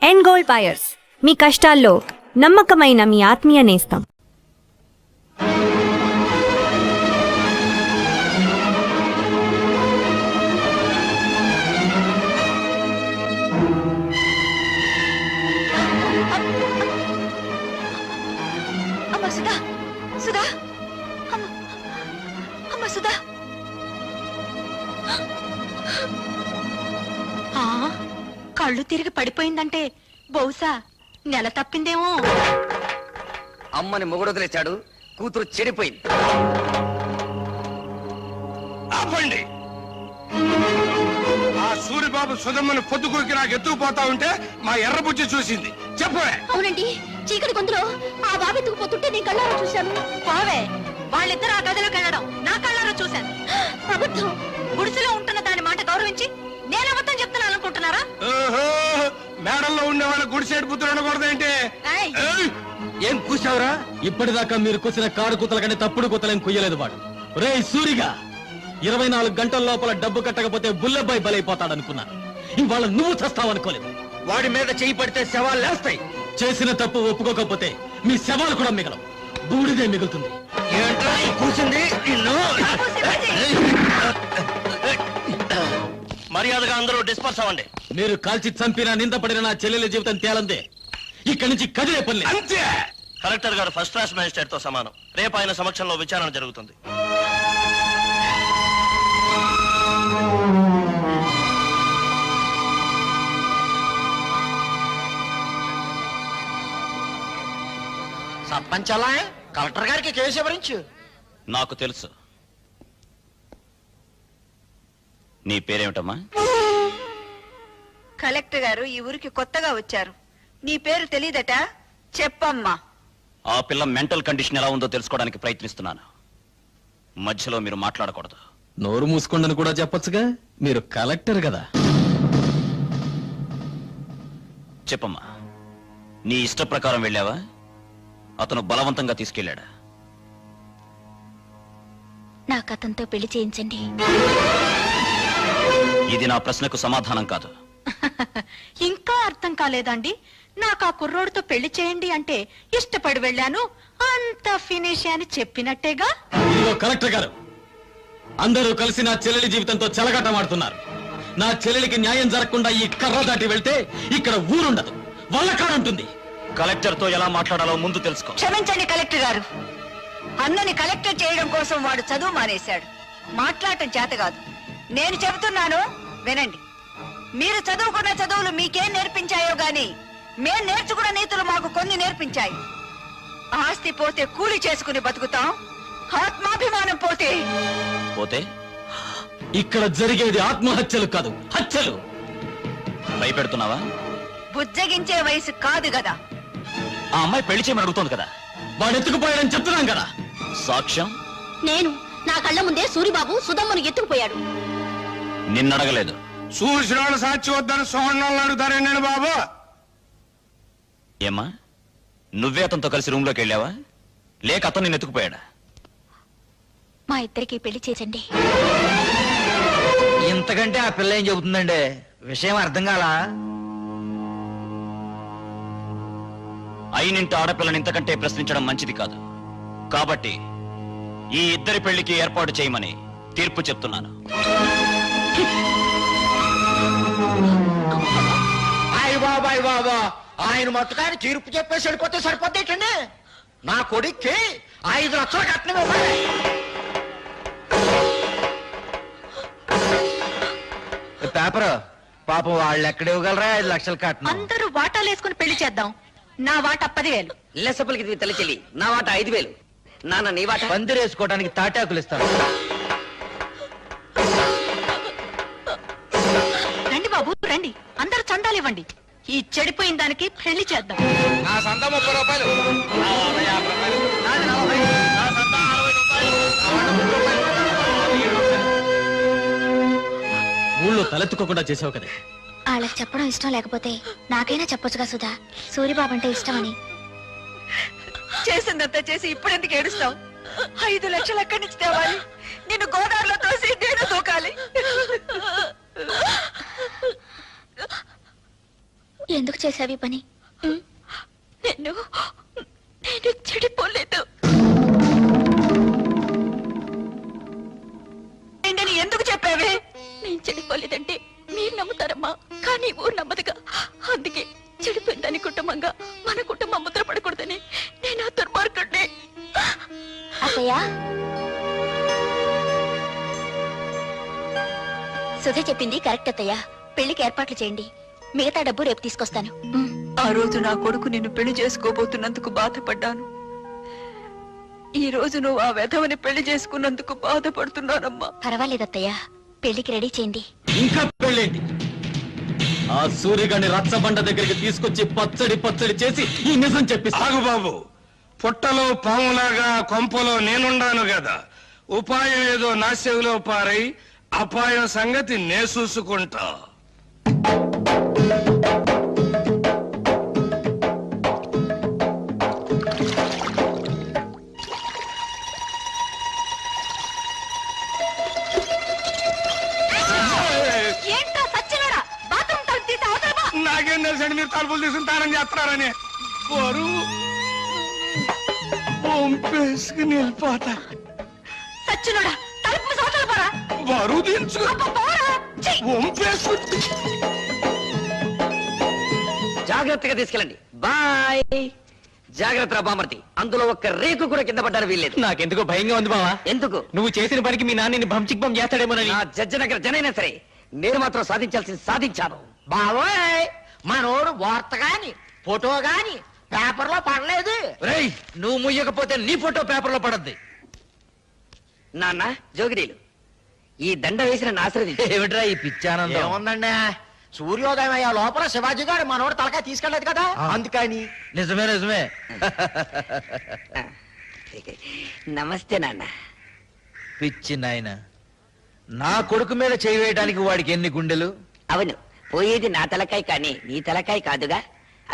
End gold buyers, మీ కష్టాల్లో నమ్మకమైన మీ ఆత్మీయ నేస్తం. కళ్ళు తిరిగి పడిపోయిందంటే బహుశా నెల తప్పిందేమో. అమ్మని మొగుడొదిలేశాడు, కూతురు చెడిపోయింది. ఆపండి. ఆ సూరిబాబు సుధమ్మను పొద్దుకూకి నాకు ఎత్తుకుపోతా ఉంటే మా ఎర్రబుజ్జి చూసింది. చెప్పవే. అవునండి, చీకటి గొంతులో ఆ బాబు ఎత్తుకుపోతుంటే నేను కళ్ళారా చూశాను. పోవే, వాళ్ళిద్దరు ఆ గదిలోకి వెళ్ళడం నా కళ్ళారా చూశాను. అబద్ధం. గుడిసెలో ఉంటున్న దాని మాట గౌరవించి నేను అబద్ధం చెప్తున్నాను అనుకుంటున్నారా? మేడల్లో ఉండే వాళ్ళ గుడిసేడు పుత్రుడు అనకూడదేంటి? ఏం కూసావురా? ఇప్పటిదాకా మీరు కూసిన కారు కూతల కంటే తప్పుడు కూతలేం కుయ్యలేదు వాడు. రే సూరిగా, 24 గంటల లోపల డబ్బు కట్టకపోతే బుల్లబ్బాయి బలైపోతాడనుకున్నాను. ఇవాళ నువ్వు చస్తావనుకోలేదు. వాడి మీద చేయి పడితే శవాలు లేస్తాయి. చేసిన తప్పు ఒప్పుకోకపోతే మీ శవాలు కూడా మిగలవు, బూడిదే మిగులుతుంది. ఏంట్రా కూర్చుంది నిన్ను? మర్యాదగా అందరూ డిస్పర్స్ అవ్వండి. మీరు కాల్చి చంపినా నిందపడిన నా చెల్లెల జీవితం తేలందే. ఇక్కడి నుంచి కదిలే పని అంతే. కలెక్టర్ గారు ఫస్ట్ క్లాస్ మేజిస్ట్రేట్ తో సమానం. రేపు ఆయన సమక్షంలో విచారణ జరుగుతుంది. సర్పంచ్ అలా కలెక్టర్ గారికి కేసు వివరించు. నాకు తెలుసు. నీ పేరేమిటమ్మా? కలెక్టర్ గారు ఈ ఊరికి కొత్తగా వచ్చారు. నీ పేరు తెలీదట? చెప్పమ్మా. ఆ పిల్ల మెంటల్ కండిషన్ ఎలా ఉందో తెలుసుకోవడానికి ప్రయత్నిస్తున్నాను. మధ్యలో మీరు మాట్లాడకూడదు. నోరు మూసుకోండని కూడా చెప్పొచ్చుగా, మీరు కలెక్టర్ కదా. చెప్పమ్మా, నీ ఇష్ట ప్రకారం వెళ్ళావా? అతను బలవంతంగా తీసుకెళ్ళాడా? నాకు అతనితో పెళ్లి చేయించండి. ఇది నా ప్రశ్నకు సమాధానం కాదు. ఇంకా అర్థం కాలేదండి? నాకు ఆ కుర్రోడితో పెళ్లి చేయండి అంటే ఇష్టపడి వెళ్ళాను, అంత ఫినిష్ అని చెప్పినట్టేగా. ఇదిగో కలెక్టర్ గారు, అందరూ కలిసి నా చెల్లెలి జీవితంతో చెలగాటమాడుతున్నారు. నా చెల్లెలికి న్యాయం జరగకుండా ఈ కర్ర దాటి వెళ్తే ఇక్కడ ఊరుండదు, వల్లకాడుంటుంది. కలెక్టర్ తో ఎలా మాట్లాడాలో ముందు తెలుసుకో. క్షమించండి కలెక్టర్ గారు, అన్నని కలెక్టర్ చేయడం కోసం వాడు చదువు మానేశాడు. మాట్లాడటం చేత కాదు. నేను చెబుతున్నాను వినండి. మీరు చదువుకున్న చదువులు మీకేం నేర్పించాయో గాని మేం నేర్చుకున్న నీతులు మాకు కొన్ని నేర్పించాయి. ఆస్తి పోతే కూలి చేసుకుని బతుకుతాం, ఆత్మాభిమానం పోతే పోతే ఇక్కడ జరిగేది ఆత్మహత్యలు కాదు, హత్యలు. భయపెడుతున్నావా? బుజ్జగించే వయసు కాదు కదా. ఆ అమ్మాయి పెళ్లి చేయమని అడుగుతోంది కదా. వాడు ఎత్తుకుపోయాడని చెప్తున్నాం కదా. సాక్ష్యం? నేను నా కళ్ళ ముందే సూరిబాబు సుధమ్మను ఎత్తుకుపోయాడు. నిన్నడగలేదు. చూసిన వాళ్ళు సాక్షి వద్దని సోహన్నాళ్ళు అడుగుతారేండి బాబు? ఏమ్మా, నువ్వే అతనితో కలిసి రూమ్ లోకి వెళ్ళావా, లేక అతను నిన్ను ఎత్తుకుపోయాడా? మా ఇద్దరికి పెళ్లి చేయండి. ఇంతకంటే ఆ పిల్ల ఏం చెబుతుందండి? విషయం అర్థం కాలా? అయినింటి ఆడపిల్లని ఇంతకంటే ప్రశ్నించడం మంచిది కాదు. కాబట్టి ఈ ఇద్దరి పెళ్లికి ఏర్పాటు చేయమని తీర్పు చెప్తున్నాను. అయ్య బాబా, ఆయన మొత్తకాయని తీర్పు చెప్పేసి వెళ్ళిపోతే సరిపోతేటండి. నా కొడుక్కి 5 లక్షల కట్నం ఇవ్వాలి. పేపర్ పాపం వాళ్ళు ఎక్కడ ఇవ్వగలరా 5 లక్షల కట్నం? అందరూ వాటాలు వేసుకుని పెళ్లి చేద్దాం. నా వాట 10,000. లెసపలికి తల్లి చెల్లి, నా వాట 5,000. నాన్న నీ వాట? పందిరేసుకోవడానికి తాటాకులు ఇస్తాను. రండి బాబు రండి, అందరూ చందాలు ఇవ్వండి. ఈ చెడిపోయిన దానికి పెళ్లి చేద్దాం. నా సంత 30 రూపాయలు. ఊళ్ళో తలెత్తుకోకుండా చేసావు కదా. వాళ్ళకి చెప్పడం ఇష్టం లేకపోతే నాకైనా చెప్పొచ్చుగా సుధా, సూరిబాబు అంటే ఇష్టమని. చేసిందంతా చేసి ఇప్పుడెందుకు ఏడుస్తావు? 5 లక్షలు ఎక్కడి నుంచి తేవాలి? నిన్ను గోదావరిలో తోసి నేను దూకాలి. ఎందుకు చేసావి పని? నేను చెడిపోలేదు. ఏంటని ఎందుకు చెప్పావే? నేను చెడిపోలేదంటే మీరు నమ్ముతారమ్మా, కానీ ఊరు నమ్మదుగా. అందుకే చెడిపోయిందని కుటుంబంగా మన కుటుంబం ముద్ర పడకూడదని నేను ఆ దుర్మార్గుడిని. అత్తయ్య, సుధ చెప్పింది కరెక్ట్ అత్తయ్య. పెళ్లికి ఏర్పాట్లు చేయండి, మిగతా డబ్బు రేపు తీసుకొస్తాను. ఆ రోజు నా కొడుకు నిన్ను పెళ్లి చేసుకోబోతున్నందుకు బాధపడ్డాను. ఈ రోజు నువ్వు ఆ వెధవని పెళ్లి చేసుకున్నందుకు బాధపడుతున్నానమ్మా. పర్వాలేదు అత్తయ్య, పెళ్లికి రెడీ చేయండి. ఇంకా పెళ్ళేంటి? ఆ సూర్యగాని రచ్చబండ దగ్గరికి తీసుకొచ్చి పచ్చడి పచ్చడి చేసి ఈ నిజం చెప్పిస్తా. ఆగు బాబు, పుట్టలో పాములాగా కొంపలో నేనుండాను కదా, ఉపాయం ఏదో నా చెవిలో పారై అపాయం సంగతి నే చూసుకుంటా. ఏంటో సచ్చినోడా, బాత్రూమ్ తలుపు తీసి అవతల పో. నాకేం తెలుసండి మీరు తలుపులు తీసుకుంటారని చేస్తున్నారని. బరువు వంపేసుకుని వెళ్ళిపోతా. సచ్చినోడా, తలుపు మూసి అవతల పోరా. బరువు దించు పోరా. ఛీ! వంపేసుకు. జాగ్రత్తగా తీసుకెళ్ళండి. బాయ్. జాగ్రత్త బామర్తి, అందులో ఒక్క రేకు కూడా కింద పడ్డారు వీల్లేదు. నాకెందుకో భయంగా ఉంది బావా. ఎందుకు? నువ్వు చేసిన పనికి మీ నాన్నని భంచిక్ బం చేస్తాడేమోనని. నా జడ్జినగర్ జనైనా సరే నేను మాత్రం సాధించాల్సింది సాధించాను. బావోయ్, మనోడు వార్త గాని ఫోటో గాని పేపర్ లో పడలేదు. రేయ్, నువ్వు ముయ్యకపోతే నీ ఫోటో పేపర్ లో పడద్ది. నాన్న జోగిడీలు, ఈ దండ వేసిన ఆశ్రది ఏమిట్రా ఈ పిచ్చానందం? ఏముందండి, సూర్యోదయం అయ్యే లోపల శివాజీ గారు మనోడు తలకాయ తీసుకెళ్లేదు కదా, అందుకని. నిజమే నిజమే. నమస్తే నాన్న. పిచ్చి నాయన, నా కొడుకు మీద చేయి వేయడానికి వాడికి ఎన్ని గుండెలు? అవును, పోయేది నా తలకాయ కానీ నీ తలకాయ కాదుగా,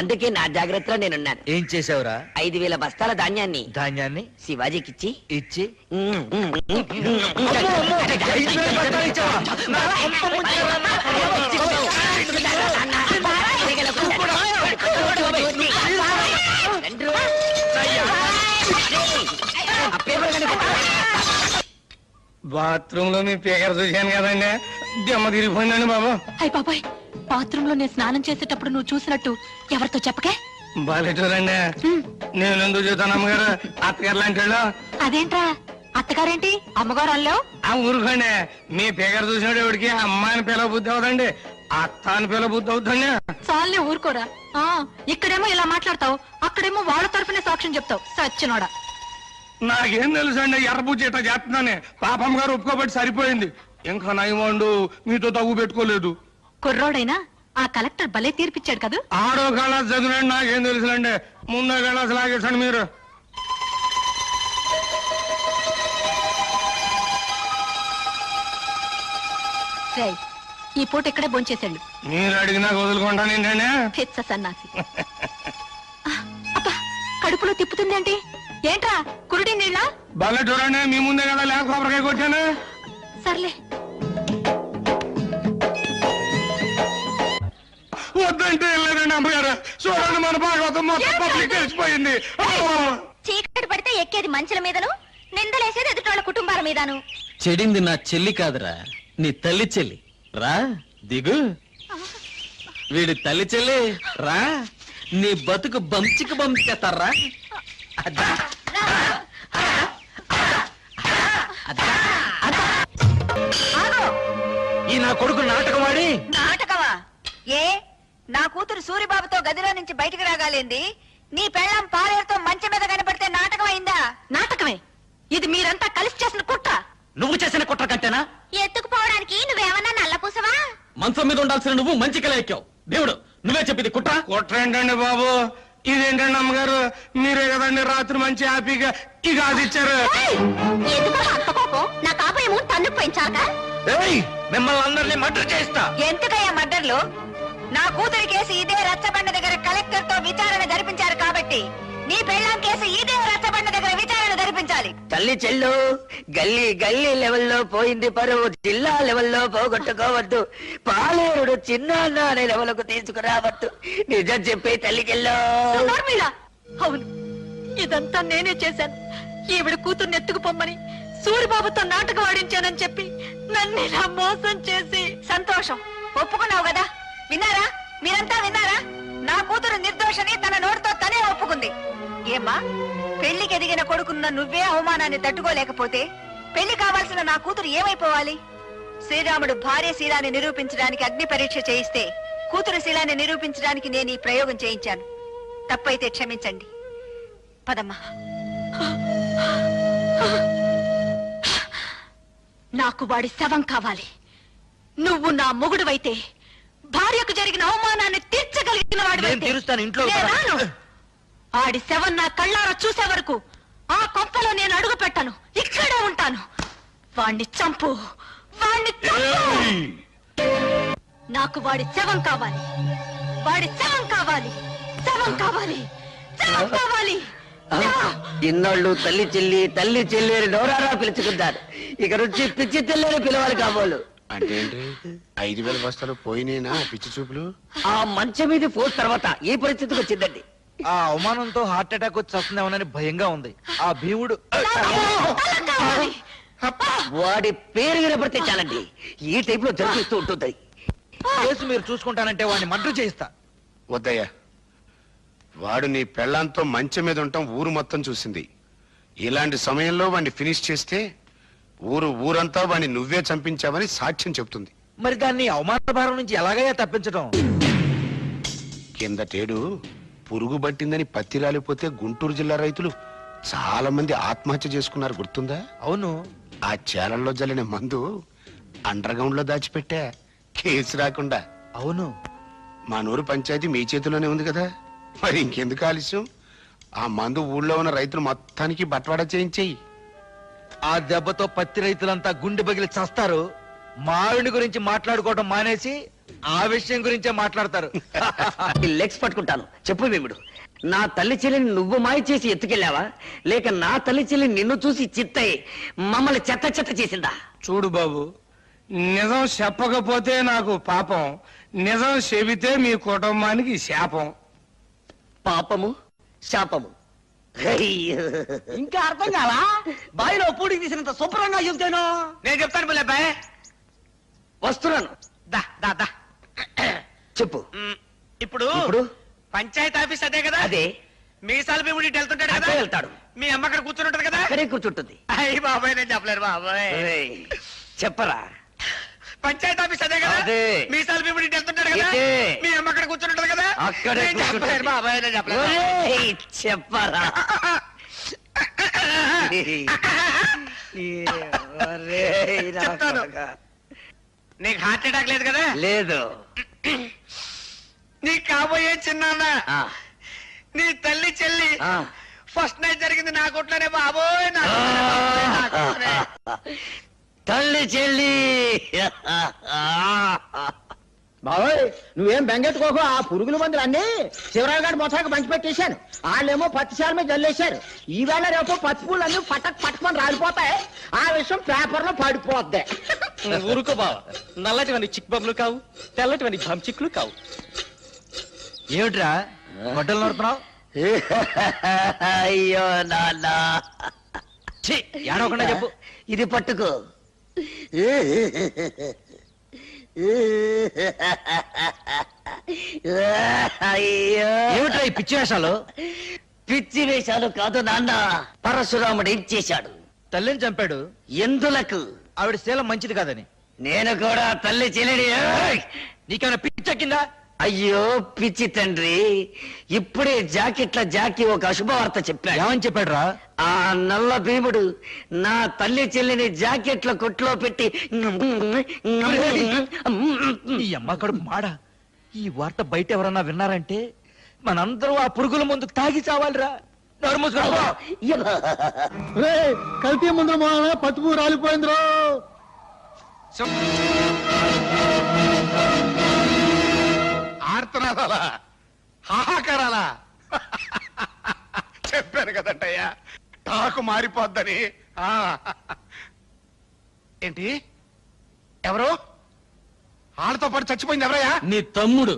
అందుకే నా జాగ్రత్తలో నేనున్నాను. ఏం చేసావురా? 5,000 బస్తాల ధాన్యాన్ని ధాన్యాన్ని శివాజీకిచ్చి ఇచ్చి 5,000 బస్తాలు ఇచ్చావా? బాత్రూమ్ లో మీ పేకర చూశాను కదండి, దెమ్మ తిరిగిపోయిందండి బాబు. అయ్య బాబాయ్, బాత్రూమ్ లో నేను స్నానం చేసేటప్పుడు నువ్వు చూసినట్టు ఎవరితో చెప్పకే. బాలేటూరండి, నేను ఎందుకు చెబుతాను అమ్మగారు, అత్తగారు లాంటి వాళ్ళు. అదేంట్రా, అత్తగారేంటి అమ్మగారు అల్లావు? ఆ ఊరుకోండి, మీ పేకర చూసినట్టు ఎవరికి అమ్మాయిని పిల్ల బుద్ధి అవుతండి, అత్త అని పిల్ల బుద్ధి అవుతుంది. చాలే ఊరుకోరా. ఇక్కడేమో ఇలా మాట్లాడతావు, అక్కడేమో వాళ్ళ తరపునే సాక్ష్యం చెప్తావు. సచ్చినోడా. నాకేం తెలుసండి, ఎర్రబుజ్జి ఇట్లా చేస్తున్నానే, పాపం గారు ఒప్పుకోబట్టి సరిపోయింది. ఇంకా నయమండు మీతో తగ్గు పెట్టుకోలేదు. కుర్రోడైనా ఆ కలెక్టర్ భలే తీర్పిచ్చాడు కదా. ఆడో కళాస్ చదివినండి, నాకేం తెలుసులండి, ముందో కళాస్ లాగేసండి మీరు. రేయ్, ఈ పూట ఇక్కడే భోంచేసాడు. మీరు అడిగినా వదులుకుంటాను ఏంటండి. పిచ్చ సన్నాసి. అబ్బా, కడుపులో తిప్పుతుందేంటి? ఏంట్రా కురుడి నీళ్ళ? భలే చూడండి, మీ ముందే కదా లేక కొబ్బరికాయ కొట్టాను. సర్లే. వద్దంటే వెళ్ళలేదండి అమ్మగారు, చూడండి మన భాగవతం మొత్తం పబ్లిక్ తెలిసిపోయింది. చీకటి పడితే ఎక్కేది మంచుల మీదను, నిందలేసేది ఎదుటోళ్ళ కుటుంబాల మీదను. చెడింది నా చెల్లి కాదురా, నీ తల్లి చెల్లి. రా దిగు. వీడి తల్లి చెల్లి రా, నీ బతుకు బంచికి బంచేస్తారా. ఈ నా కొడుకు నాటకవాడి. నాటకమా? ఏ, నా కూతురు సూరిబాబుతో గదిలో నుంచి బయటికి రాగాలేంది? నీ పెళ్ళం పాలేరుతో మంచం మీద కనపడితే నాటకం అయిందా? నాటకమే. ఇది మీరంతా కలిసి చేసిన కుట్ర. నువ్వు చేసిన కుట్ర కంటేనా? ఎత్తుకుపోవడానికి నువ్వేమన్నా నల్లపూసవా? మంచం మీద ఉండాల్సిన నువ్వు మంచి కల ఎక్కావు. దేవుడు, నువ్వే చెప్పింది కుట్ర. కుట్ర ఏంటండి బాబు, ఇదేంటండి అమ్మగారు, మీరే కదండి రాత్రి మంచి హ్యాపీగా ఈ గాజు ఇచ్చారు. ఎందుకు అంత కోపం? నా కాబోయేమో తన్ను పెంచాక మిమ్మల్ని అందరినీ మర్డర్ చేస్తా. ఎందుకయ్యా మర్డర్లు? నా కూతురి కేసు ఇదే రచ్చబండ దగ్గర కలెక్టర్ తో విచారణ జరిపించారు కాబట్టి నీ పెళ్ళాం కేసు ఇదే రచ్చబండ దగ్గర విచారణ జరిపించాలి. తల్లి చెల్లు గల్లీ గల్లీ లెవెల్లో పోయింది పరువు, జిల్లా లెవెల్లో పోగొట్టుకోవద్దు, పాలేరుడు చిన్న అనే లెవెల్కు తీసుకురావద్దు. నిజం చెప్పే తల్లి చెల్లు. అవును, ఇదంతా నేనే చేశాను. ఈవిడ కూతుర్ని ఎత్తుకుపోమ్మని సూరిబాబుతో నాటకం ఆడించానని చెప్పి నన్ను ఇలా మోసం చేసి. సంతోషం, ఒప్పుకున్నావు కదా. విన్నారా, మీరంతా విన్నారా? నా కూతురు నిర్దోషని తన నోటితో తనే ఒప్పుకుంది. ఏమ్మా, పెళ్లికి ఎదిగిన కొడుకున్న నువ్వే అవమానాన్ని తట్టుకోలేకపోతే పెళ్లి కావాల్సిన నా కూతురు ఏమైపోవాలి? శ్రీరాముడు భార్య శీలాన్ని నిరూపించడానికి అగ్ని పరీక్ష చేయిస్తే కూతురు శీలాన్ని నిరూపించడానికి నేను ఈ ప్రయోగం చేయించాను. తప్పైతే క్షమించండి. పదమ్మా. నాకు వాడి శవం కావాలి. నువ్వు నా మొగుడువైతే భార్యకు జరిగిన అవమానాన్ని తీర్చగలిగిన నేను తీరుస్తాను. ఇంట్లో వాడు. ఆడి శవం నా కళ్ళారా చూసే వరకు ఆ కొంపలో నేను అడుగు పెట్టను. ఇక్కడే ఉంటాను. వాణ్ణి చంపు, వాణ్ణి చంపు. నాకు వాడి శవం కావాలి. వాడి శవం కావాలి. శవం కావాలి. శవం కావాలి. ఇన్నాళ్ళు తల్లి చెల్లి తల్లి చెల్లి అని నోరారా పిలుచుకుంటారు. ఇక నుంచి పిచ్చి తెల్లని పిలవాలి కాబోలు. అంటే ఏంటి? 5,000 బస్తాలు పోయినేనా పిచ్చి చూపులు? ఆ మంచం మీద పోస్ తర్వాత ఈ పరిస్థితికి వచ్చిందండి. ఆ అవమానంతో హార్ట్ అటాక్ వచ్చి వస్తుందేమోనని భయంగా ఉంది. ఆ భీముడు వాడి పేరు వినపడితే చాలండి ఈ టైప్ లో జరిపిస్తూ ఉంటుంది. కేసు మీరు చూసుకుంటానంటే వాడిని మర్డర్ చేయిస్తా. వద్దయ్యా, వాడు నీ పెళ్ళాంతో మంచం మీద ఉండటం ఊరు మొత్తం చూసింది. ఇలాంటి సమయంలో వాడిని ఫినిష్ చేస్తే ఊరంతా వాడిని నువ్వే చంపించావని సాక్ష్యం చెప్తుంది. మరి దాన్ని అవమాన భారం నుంచి ఎలాగయ్యా తప్పించడం? కిందటేడు పురుగు పట్టిందని పత్తి రాలిపోతే గుంటూరు జిల్లా రైతులు చాలా మంది ఆత్మహత్య చేసుకున్నారు, గుర్తుందా? అవును. ఆ చేలల్లో జల్లిన మందు అండర్ గ్రౌండ్ లో దాచిపెట్టా, కేసు రాకుండా. అవును. మా నూరు పంచాయతీ మీ చేతిలోనే ఉంది కదా, మరి ఇంకెందుకు ఆలస్యం? ఆ మందు ఊళ్ళో ఉన్న రైతులు మొత్తానికి బట్వాడా చేయించేయి. ఆ దెబ్బతో పత్తి రైతులంతా గుండె బగిలి చస్తారు. మావిడి గురించి మాట్లాడుకోవడం మానేసి ఆ విషయం గురించే మాట్లాడతారు. లెగ్స్ పట్టుకుంటాను. చెప్పు భీముడు, నా తల్లి చెల్లిని నువ్వు మాయ చేసి ఎత్తుకెళ్ళావా, లేక నా తల్లి చెల్లి నిన్ను చూసి చిత్తయి మమ్మల్ని చెత్త చెత్త చేసిందా? చూడు బాబు, నిజం చెప్పకపోతే నాకు పాపం, నిజం చెబితే మీ కుటుంబానికి శాపం. పాపము శాపము ఇంకా అర్థం కాలా? బావిలో పూడికి తీసినంత శుభ్రంగా చెబుతాను. నేను చెప్తాను బుల్లబ్బాయ్, వస్తున్నాను. దా దా దా. చెప్పు. ఇప్పుడు ఇప్పుడు పంచాయతీ ఆఫీస్ అదే కదా? అదే. మీసాల భీముడి వెళ్తుంటాడు కదా? అక్కడే వెళ్తాడు. మీ అమ్మ అక్కడ కూర్చుని ఉంటది కదా? అక్కడే కూర్చుంటుంది. అయ్యి బాబాయ్, నేను చెప్పలేరు బాబాయ్. ఏయ్, చెప్పరా. పంచాయతీ ఆఫీస్ అదే కదా? అదే. మీసాల భీముడి వెళ్తుంటాడు కదా? ఇదే. మీ అమ్మ అక్కడ కూర్చుని ఉంటది కదా? అక్కడే నేను చెప్పలేరు బాబాయ్, నేను చెప్పలేరు. ఏయ్, చెప్పరా. ఒరేయ్, నా చెప్తాను. కొడకా. నీకు హార్ట్ అటాక్ లేదు కదా? లేదు. నీ కాబోయే చిన్నాన్న, ఆ, నీ తల్లి చెల్లి ఆ. ఫస్ట్ నైట్ జరిగింది నా కొట్లోనే బాబోయ్. నా కొట్లోనే బాబోయ్, నా కొట్లోనే. తల్లి చెల్లి. బాబోయ్, నువ్వేం బెంగెట్టుకోకు. ఆ పురుగుల మందులు అన్ని శివరావు గారి మొత్తానికి పంచి పెట్టేశాను. వాళ్ళేమో పత్తిశాల మీద జల్లేశారు. ఈవేళ రేపు పత్తి పూలు అన్ని పట్టమని రాలిపోతాయి. ఆ విషయం పేపర్ లో పడిపోద్ది. ఊరుకో బావ, నల్లటివని చిక్ బొమ్మలు కావు, తెల్లటివని చిక్కులు కావు. ఏమిట్రా గొడ్డలు నడుపుతున్నావు? అయ్యో నాన్న, ఏడవకుండా చెప్పు. ఇది పట్టుకో. అయ్యో, ఏమిట్రా ఈ పిచ్చి వేషాలు? పిచ్చి వేషాలు కాదు నాన్న. పరశురాముడు ఏం చేశాడు? తల్లిని చంపాడు. ఎందులకు? ఆవిడ శీలం మంచిది కాదని. నేను కూడా తల్లి చెల్లిని. నీకేమైనా పిచ్చెక్కిందా? అయ్యో పిచ్చి తండ్రి, ఇప్పుడే జాకెట్ల జాకి ఒక అశుభవార్త చెప్పాడు. ఏమని చెప్పాడురా? ఆ నల్ల భీముడు నా తల్లి చెల్లిని జాకెట్ల కొట్లో పెట్టి ఈ అమ్మ కడుపు మాడ. ఈ వార్త బయట ఎవరన్నా విన్నారంటే మనందరూ ఆ పురుగుల ముందు తాగి చావాలిరా. నోరు మూసుకో. కల్తీ ముందు పత్తి పూ రాలిపోయిందిరో. ఆర్తనాదాలా, హాహాకారాలా? చెప్పాను కదంటయ్యా, టాకు మారిపోద్దని. ఆ, ఏంటి ఎవరు వాళ్ళతో పాటు చచ్చిపోయింది ఎవరయ్యా? నీ తమ్ముడు.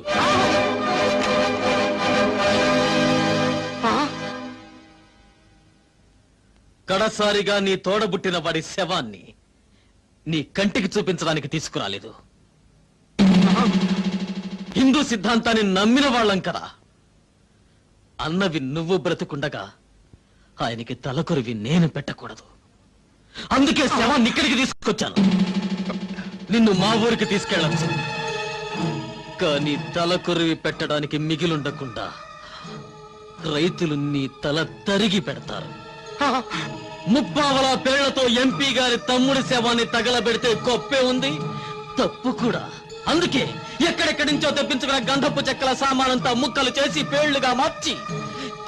కడసారిగా నీ తోడబుట్టిన వాడి శవాన్ని నీ కంటికి చూపించడానికి తీసుకురాలేదు. హిందూ సిద్ధాంతాన్ని నమ్మిన వాళ్ళం కదా. అన్నవి నువ్వు బ్రతుకుండగా ఆయనకి తలకొరివి నేను పెట్టకూడదు. అందుకే శవాన్ని ఇక్కడికి తీసుకొచ్చాను. నిన్ను మా ఊరికి తీసుకెళ్ళచ్చు, కానీ తలకొరివి పెట్టడానికి మిగిలుండకుండా రైతులు నీ తల తరిగి పెడతారు. ముప్పావల పేళ్లతో ఎంపీ గారి తమ్ముడి శవాన్ని తగలబెడితే గొప్పే ఉంది, తప్పు కూడా. అందుకే ఎక్కడెక్కడి నుంచో తెప్పించుకున్న గంధపు చెక్కల సామానంతా ముక్కలు చేసి పేళ్లుగా మార్చి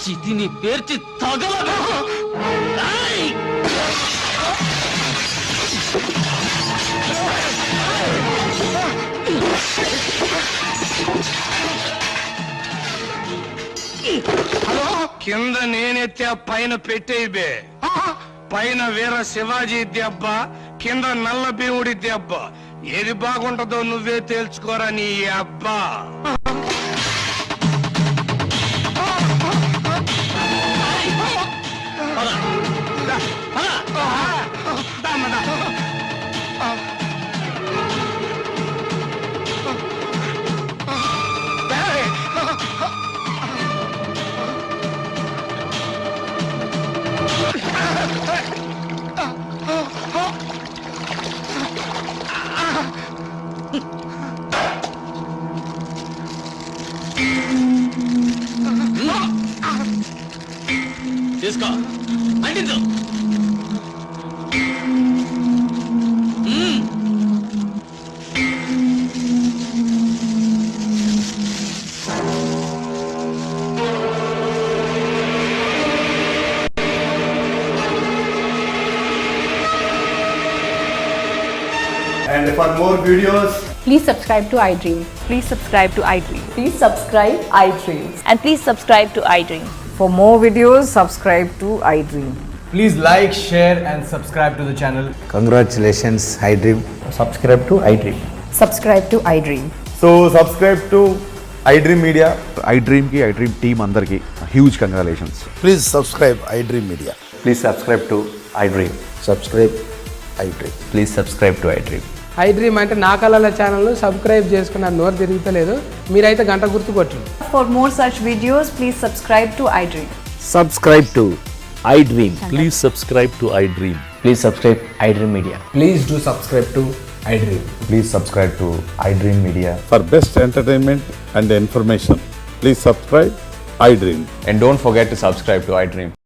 చితిని పేర్చి తగలబెట్టు. ఏయ్! కింద నేనెత్తే పైన పెట్టేయి బే. పైన వీర శివాజీ దెబ్బ, కింద నల్ల భీముడి దెబ్బ. ఏది బాగుంటుందో నువ్వే తేల్చుకోరా నీ అబ్బా. తీసుకో, అంటించు. And for more videos, Please subscribe to iDream. Please subscribe to iDream. Please subscribe iDream. And please subscribe to iDream. For more videos, subscribe to iDream. please like, share and subscribe to the channel. Congratulations I dream. Subscribe to iDream. Subscribe to iDream. So subscribe to iDream Media. iDream ki iDream team andarki huge congratulations. Please subscribe I dream media. Please subscribe to iDream. Subscribe I dream. Please subscribe to iDream. iDream అంటే నా కళల channel subscribe చేసుకున్న నోరు తిరుగుతలేదు. మీరైతే గంట గుర్తు కొట్టండి. For more such videos, please subscribe to iDream. Subscribe to I dream. Please subscribe to iDream. Please subscribe iDream Media. Please do subscribe to iDream. Please subscribe to iDream Media. For best entertainment and information, please subscribe iDream. And don't forget to subscribe to iDream.